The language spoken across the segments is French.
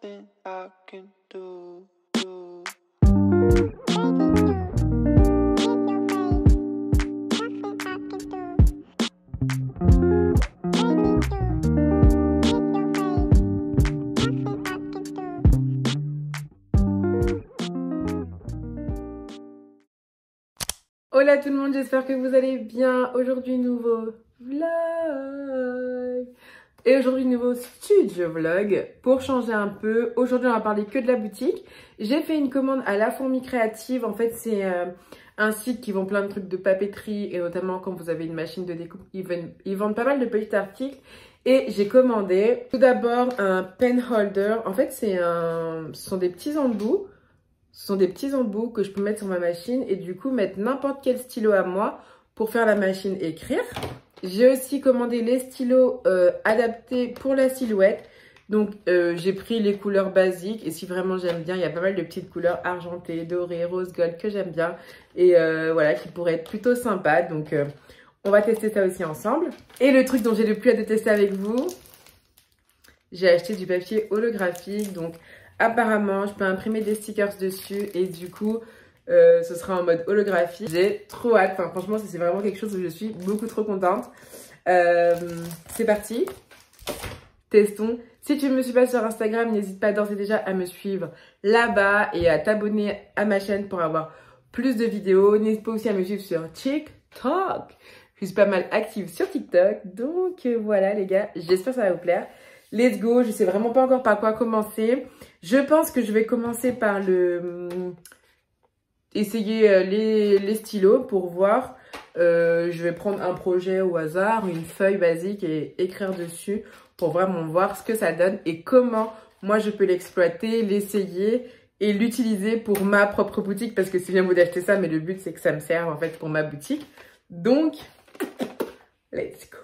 nothing I can do. Hola tout le monde, j'espère que vous allez bien. Aujourd'hui, nouveau vlog. Et aujourd'hui, nouveau studio vlog. Pour changer un peu, aujourd'hui, on va parler que de la boutique. J'ai fait une commande à La Fourmi Créative. En fait, c'est un site qui vend plein de trucs de papeterie. Et notamment, quand vous avez une machine de découpe, ils vendent pas mal de petits articles. Et j'ai commandé tout d'abord un pen holder. En fait, ce sont des petits embouts. Ce sont des petits embouts que je peux mettre sur ma machine et du coup mettre n'importe quel stylo à moi pour faire la machine écrire. J'ai aussi commandé les stylos adaptés pour la silhouette. Donc j'ai pris les couleurs basiques et si vraiment j'aime bien, il y a pas mal de petites couleurs argentées, dorées, rose gold que j'aime bien. Et voilà, qui pourraient être plutôt sympas. Donc on va tester ça aussi ensemble. Et le truc dont j'ai le plus hâte de tester avec vous, j'ai acheté du papier holographique. Donc apparemment, je peux imprimer des stickers dessus et du coup, ce sera en mode holographique. J'ai trop hâte. Enfin, franchement, c'est vraiment quelque chose où je suis beaucoup trop contente. C'est parti. Testons. Si tu ne me suis pas sur Instagram, n'hésite pas d'ores et déjà à me suivre là-bas et à t'abonner à ma chaîne pour avoir plus de vidéos. N'hésite pas aussi à me suivre sur TikTok. Je suis pas mal active sur TikTok. Donc voilà les gars, j'espère que ça va vous plaire. Let's go, je sais vraiment pas encore par quoi commencer. Je pense que je vais commencer par essayer les stylos pour voir. Je vais prendre un projet au hasard, une feuille basique et écrire dessus pour vraiment voir ce que ça donne et comment moi je peux l'exploiter, l'essayer et l'utiliser pour ma propre boutique parce que c'est bien beau d'acheter ça mais le but c'est que ça me serve en fait pour ma boutique. Donc, let's go.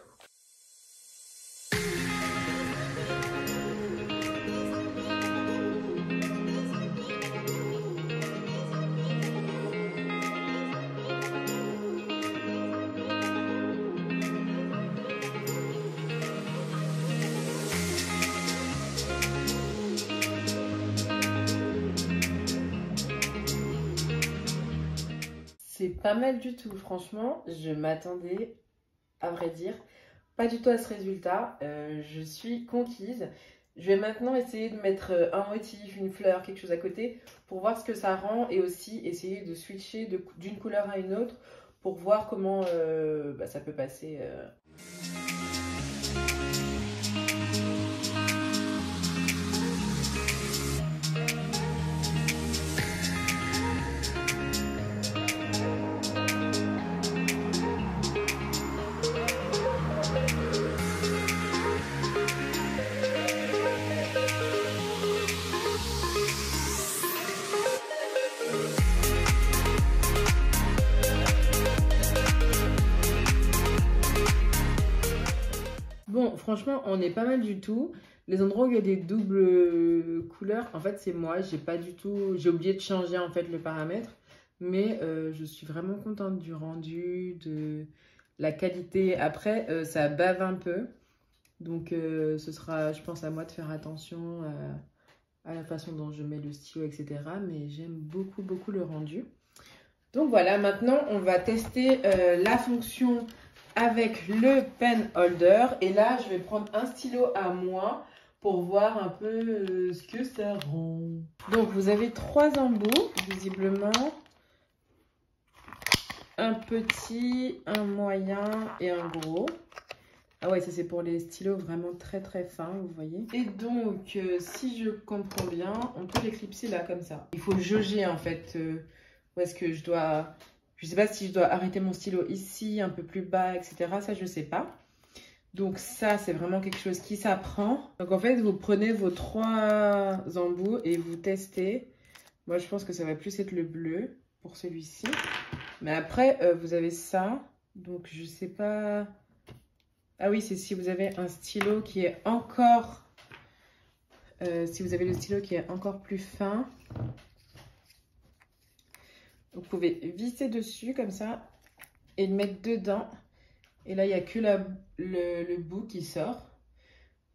C'est pas mal du tout, franchement, je m'attendais, à vrai dire, pas du tout à ce résultat. Je suis conquise. Je vais maintenant essayer de mettre un motif, une fleur, quelque chose à côté pour voir ce que ça rend et aussi essayer de switcher d'une couleur à une autre pour voir comment ça peut passer. Bon, franchement, on est pas mal du tout. Les endroits où il y a des doubles couleurs, en fait, c'est moi. J'ai pas du tout... J'ai oublié de changer, en fait, le paramètre. Mais je suis vraiment contente du rendu, de la qualité. Après, ça bave un peu. Donc, ce sera, je pense, à moi de faire attention à la façon dont je mets le stylo, etc. Mais j'aime beaucoup, beaucoup le rendu. Donc, voilà. Maintenant, on va tester la fonction avec le pen holder et là je vais prendre un stylo à moi pour voir un peu ce que ça rend. Donc vous avez 3 embouts visiblement, un petit, un moyen et un gros. Ah ouais, ça c'est pour les stylos vraiment très très fins, vous voyez. Et donc si je comprends bien, on peut l'éclipser là comme ça. Il faut jauger en fait où est-ce que je dois... Je ne sais pas si je dois arrêter mon stylo ici, un peu plus bas, etc. Ça, je ne sais pas. Donc ça, c'est vraiment quelque chose qui s'apprend. Donc en fait, vous prenez vos 3 embouts et vous testez. Moi, je pense que ça va plus être le bleu pour celui-ci. Mais après, vous avez ça. Donc je ne sais pas... Ah oui, c'est si vous avez un stylo qui est encore... si vous avez le stylo qui est encore plus fin... Vous pouvez visser dessus comme ça et le mettre dedans. Et là, il n'y a que le bout qui sort.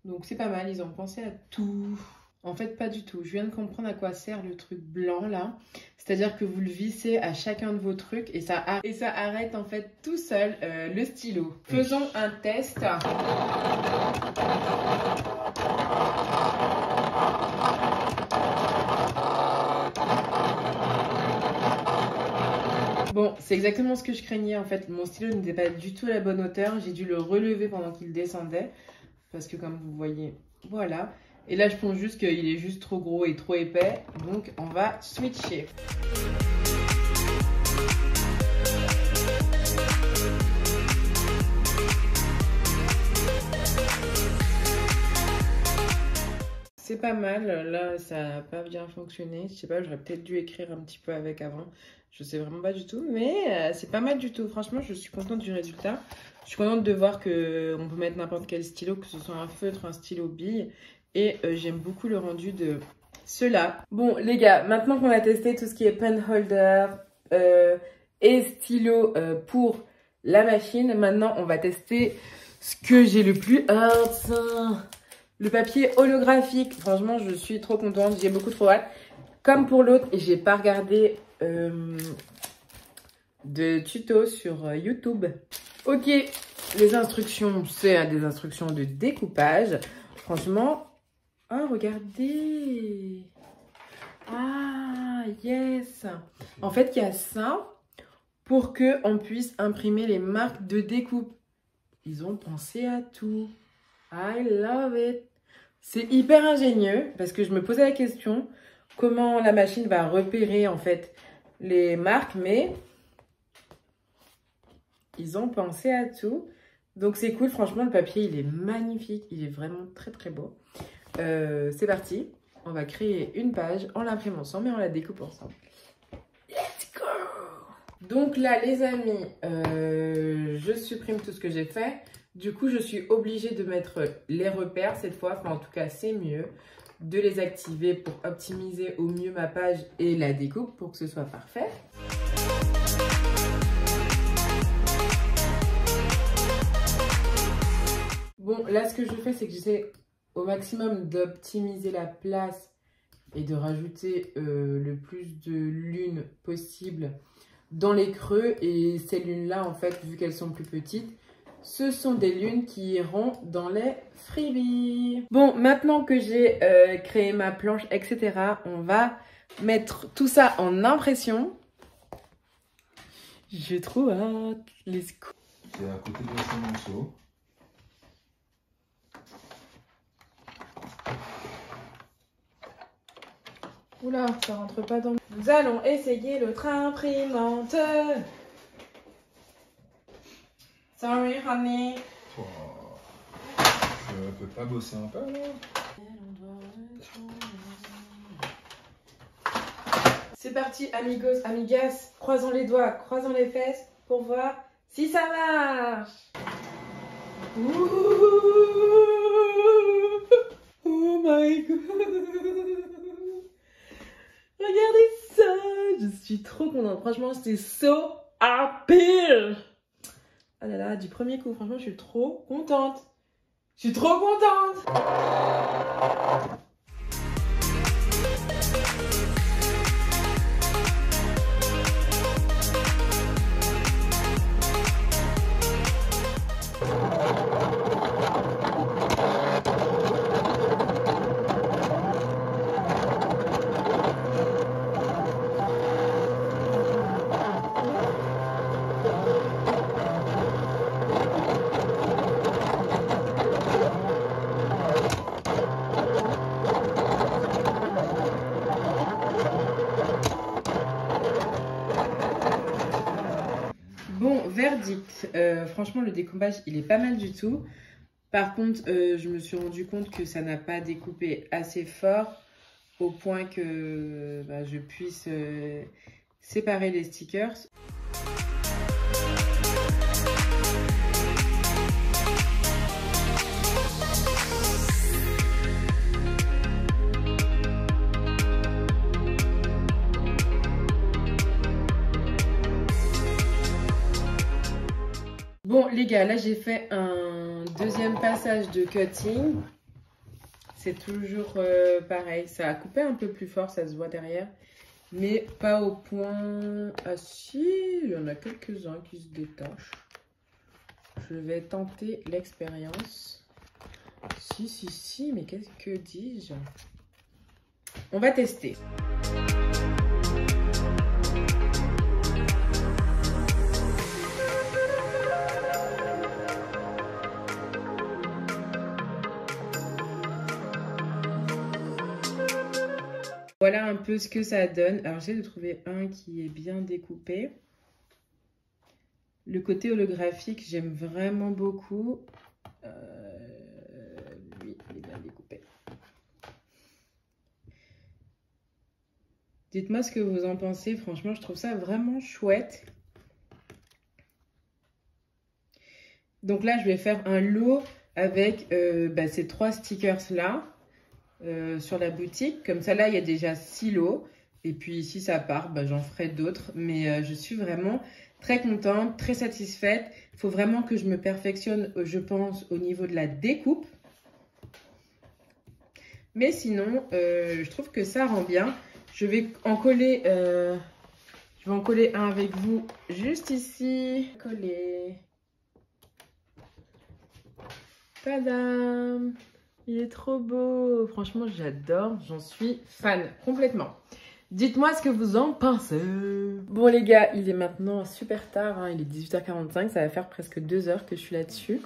Donc, c'est pas mal. Ils ont pensé à tout. En fait, pas du tout. Je viens de comprendre à quoi sert le truc blanc là. C'est-à-dire que vous le vissez à chacun de vos trucs et ça arrête en fait tout seul le stylo. Faisons un test. Bon, c'est exactement ce que je craignais en fait. Mon stylo n'était pas du tout à la bonne hauteur. J'ai dû le relever pendant qu'il descendait. Parce que comme vous voyez, voilà. Et là, je pense juste qu'il est juste trop gros et trop épais. Donc, on va switcher. C'est pas mal. Là, ça n'a pas bien fonctionné. Je sais pas, j'aurais peut-être dû écrire un petit peu avec avant. Je sais vraiment pas du tout. Mais c'est pas mal du tout. Franchement, je suis contente du résultat. Je suis contente de voir qu'on peut mettre n'importe quel stylo, que ce soit un feutre, un stylo bille. Et j'aime beaucoup le rendu de ceux-là. Bon, les gars, maintenant qu'on a testé tout ce qui est pen holder et stylo pour la machine, maintenant on va tester ce que j'ai le plus hâte. Le papier holographique. Franchement, je suis trop contente. J'ai beaucoup trop hâte. Comme pour l'autre, j'ai pas regardé de tuto sur YouTube. Ok, les instructions, c'est des instructions de découpage. Franchement... Oh, regardez! Ah, yes! En fait, il y a ça pour qu'on puisse imprimer les marques de découpe. Ils ont pensé à tout. I love it! C'est hyper ingénieux parce que je me posais la question comment la machine va repérer en fait les marques, mais ils ont pensé à tout. Donc c'est cool, franchement, le papier, il est magnifique. Il est vraiment très très beau. C'est parti, on va créer une page, on l'imprime ensemble et on la découpe ensemble. Let's go! Donc là les amis, je supprime tout ce que j'ai fait. Du coup je suis obligée de mettre les repères cette fois, enfin en tout cas c'est mieux de les activer pour optimiser au mieux ma page et la découpe pour que ce soit parfait. Bon là ce que je fais c'est que j'essaie au maximum d'optimiser la place et de rajouter le plus de lunes possible dans les creux. Et ces lunes-là, en fait, vu qu'elles sont plus petites, ce sont des lunes qui iront dans les freebies. Bon, maintenant que j'ai créé ma planche, etc., on va mettre tout ça en impression. J'ai trop hâte. Let's go. C'est à côté de ce morceau. Oula, ça rentre pas dans... Nous allons essayer l'autre imprimante. Sorry, honey. Oh, je peux pas bosser un peu là? C'est parti, amigos, amigas. Croisons les doigts, croisons les fesses pour voir si ça marche. Ouh, oh my god. Regardez ça, je suis trop contente. Franchement, c'est so happy. Ah là là, du premier coup, franchement, je suis trop contente. Je suis trop contente. Bon, verdict. Franchement, le découpage, il est pas mal du tout. Par contre, je me suis rendu compte que ça n'a pas découpé assez fort au point que je puisse séparer les stickers. Bon les gars, là j'ai fait un deuxième passage de cutting. c'est toujours pareil. Ça a coupé un peu plus fort, ça se voit derrière. Mais pas au point... Ah si, il y en a quelques-uns qui se détachent. Je vais tenter l'expérience. Si, mais qu'est-ce que dis-je? On va tester. Voilà un peu ce que ça donne. Alors, j'essaie de trouver un qui est bien découpé. Le côté holographique, j'aime vraiment beaucoup. Lui, il est bien découpé. Dites-moi ce que vous en pensez. Franchement, je trouve ça vraiment chouette. Donc là, je vais faire un lot avec ces 3 stickers-là sur la boutique. Comme ça, là, il y a déjà 6 lots. Et puis, si ça part, j'en ferai d'autres. Mais je suis vraiment très contente, très satisfaite. Il faut vraiment que je me perfectionne, je pense, au niveau de la découpe. Mais sinon, je trouve que ça rend bien. Je vais en coller, un avec vous juste ici. Coller. Tadam! Il est trop beau. Franchement, j'adore. J'en suis fan complètement. Dites-moi ce que vous en pensez. Bon les gars, il est maintenant super tard. Hein, il est 18h45. Ça va faire presque 2 heures que je suis là-dessus.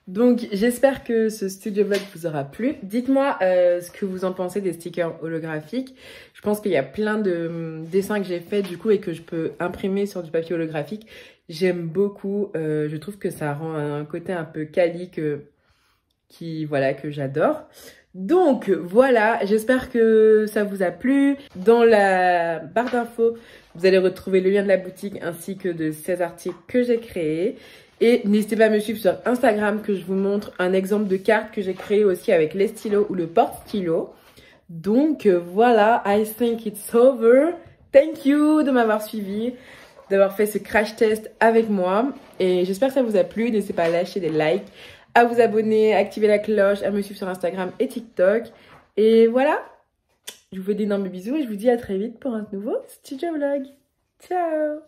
Donc, j'espère que ce studio vlog vous aura plu. Dites-moi ce que vous en pensez des stickers holographiques. Je pense qu'il y a plein de dessins que j'ai fait du coup et que je peux imprimer sur du papier holographique. J'aime beaucoup. Je trouve que ça rend un côté un peu quali que j'adore. Donc, voilà. J'espère que ça vous a plu. Dans la barre d'infos, vous allez retrouver le lien de la boutique ainsi que de ces articles que j'ai créés. Et n'hésitez pas à me suivre sur Instagram que je vous montre un exemple de carte que j'ai créé aussi avec les stylos ou le porte-stylo. Donc voilà, I think it's over. Thank you de m'avoir suivi, d'avoir fait ce crash test avec moi. Et j'espère que ça vous a plu. N'hésitez pas à lâcher des likes, à vous abonner, à activer la cloche, à me suivre sur Instagram et TikTok. Et voilà, je vous fais d'énormes bisous et je vous dis à très vite pour un nouveau studio vlog. Ciao!